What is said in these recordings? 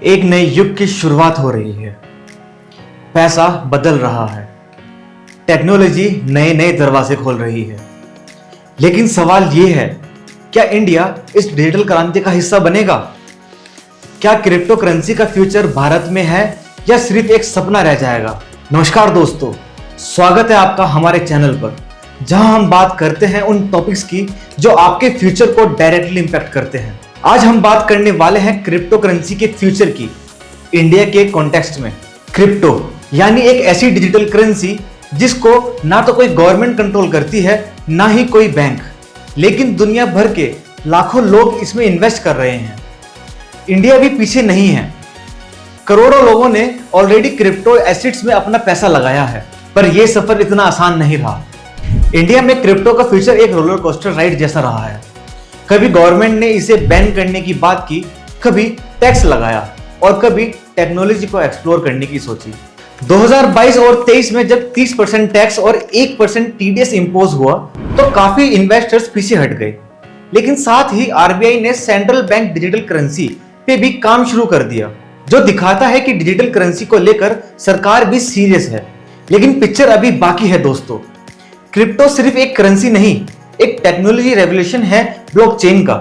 एक नए युग की शुरुआत हो रही है। पैसा बदल रहा है, टेक्नोलॉजी नए नए दरवाजे खोल रही है। लेकिन सवाल यह है, क्या इंडिया इस डिजिटल क्रांति का हिस्सा बनेगा? क्या क्रिप्टो करेंसी का फ्यूचर भारत में है या सिर्फ एक सपना रह जाएगा? नमस्कार दोस्तों, स्वागत है आपका हमारे चैनल पर, जहां हम बात करते हैं उन टॉपिक्स की जो आपके फ्यूचर को डायरेक्टली इंपैक्ट करते हैं। आज हम बात करने वाले हैं क्रिप्टो करेंसी के फ्यूचर की, इंडिया के कॉन्टेक्स्ट में। क्रिप्टो यानी एक ऐसी डिजिटल करेंसी जिसको ना तो कोई गवर्नमेंट कंट्रोल करती है, ना ही कोई बैंक, लेकिन दुनिया भर के लाखों लोग इसमें इन्वेस्ट कर रहे हैं। इंडिया भी पीछे नहीं है। करोड़ों लोगों ने ऑलरेडी क्रिप्टो एसेट्स में अपना पैसा लगाया है, पर यह सफर इतना आसान नहीं रहा। इंडिया में क्रिप्टो का फ्यूचर एक रोलर कोस्टर राइड जैसा रहा है। कभी गवर्नमेंट ने इसे बैन करने की बात की, कभी टैक्स लगाया और कभी टेक्नोलॉजी को एक्सप्लोर करने की सोची। 2022 और 23 में जब 30% टैक्स और 1% टीडीएस इंपोज हुआ तो काफी इन्वेस्टर्स पीछे हट गए। लेकिन साथ ही आरबीआई ने सेंट्रल बैंक डिजिटल करेंसी पे भी काम शुरू कर दिया, जो दिखाता है कि डिजिटल करेंसी को लेकर सरकार भी सीरियस है। लेकिन पिक्चर अभी बाकी है दोस्तों। क्रिप्टो सिर्फ एक करेंसी नहीं, एक टेक्नोलॉजी रेवोल्यूशन है ब्लॉकचेन का।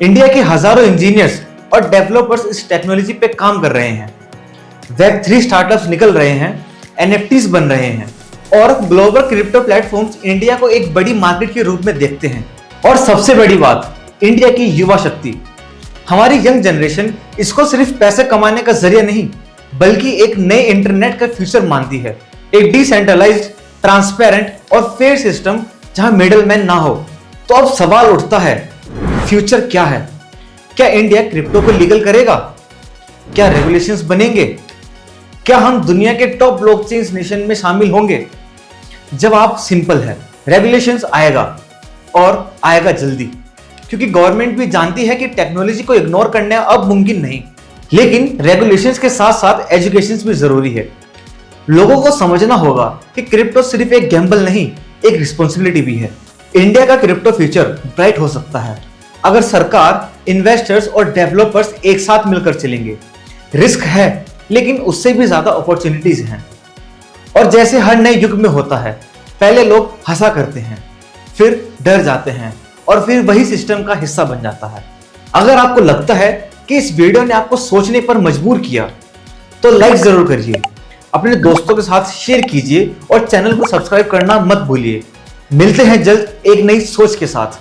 इंडिया के हजारों इंजीनियर्स और डेवलपर्स इस टेक्नोलॉजी पे काम कर रहे हैं। Web3 स्टार्टअप्स निकल रहे हैं, NFTs बन रहे हैं और ग्लोबल क्रिप्टो प्लेटफॉर्म्स इंडिया को एक बड़ी मार्केट के रूप में देखते हैं। और सबसे बड़ी बात, इंडिया की युवा शक्ति, हमारी यंग जनरेशन इसको सिर्फ पैसे कमाने का जरिया नहीं, बल्कि एक नए इंटरनेट का फ्यूचर मानती है। एक डिसेंट्रलाइज्ड, ट्रांसपेरेंट और फेयर सिस्टम जहां मिडलमैन ना हो। तो अब सवाल उठता है, फ्यूचर क्या है? क्या इंडिया क्रिप्टो को लीगल करेगा? क्या रेगुलेशंस बनेंगे? क्या हम दुनिया के टॉप ब्लॉकचेन नेशन में शामिल होंगे? जवाब सिंपल है, रेगुलेशंस आएगा और आएगा जल्दी, क्योंकि गवर्नमेंट भी जानती है कि टेक्नोलॉजी को इग्नोर करना अब मुमकिन नहीं। लेकिन रेगुलेशंस के साथ साथ एजुकेशन भी जरूरी है। लोगों को समझना होगा कि क्रिप्टो सिर्फ एक गैम्बल नहीं, एक रिस्पॉन्सिबिलिटी भी है। इंडिया का क्रिप्टो फ्यूचर ब्राइट हो सकता है अगर सरकार, इन्वेस्टर्स और डेवलपर्स एक साथ मिलकर चलेंगे। रिस्क है, लेकिन उससे भी ज्यादा अपॉर्चुनिटीज हैं। और जैसे हर नए युग में होता है, पहले लोग हंसा करते हैं, फिर डर जाते हैं और फिर वही सिस्टम का हिस्सा बन जाता है। अगर आपको लगता है कि इस वीडियो ने आपको सोचने पर मजबूर किया, तो लाइक जरूर करिए, अपने दोस्तों के साथ शेयर कीजिए और चैनल को सब्सक्राइब करना मत भूलिए। मिलते हैं जल्द एक नई सोच के साथ।